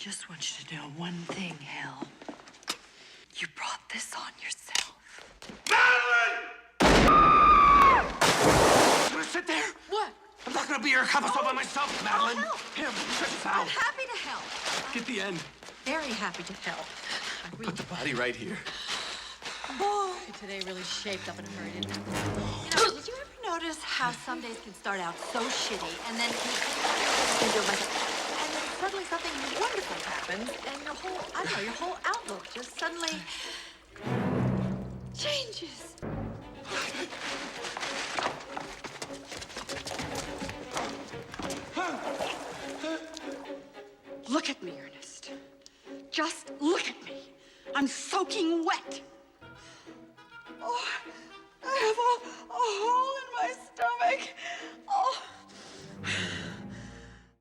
just want you to know one thing, Hal. You brought this on yourself. Madeline! I'm gonna sit there. What? I'm not gonna be here accomplice all by myself, Madeline. help. Here, check this out. I'm happy to help. Get the end. Very happy to help. I really, Put the body right here. boy, today really shaped up in a hurry, didn't it? You know, did you ever notice how some days can start out so shitty, and then and then suddenly something wonderful happens, and your whole outlook just suddenly changes. Look at me, Ernest. Just look at me. I'm soaking wet. Oh, I have a hole in my stomach.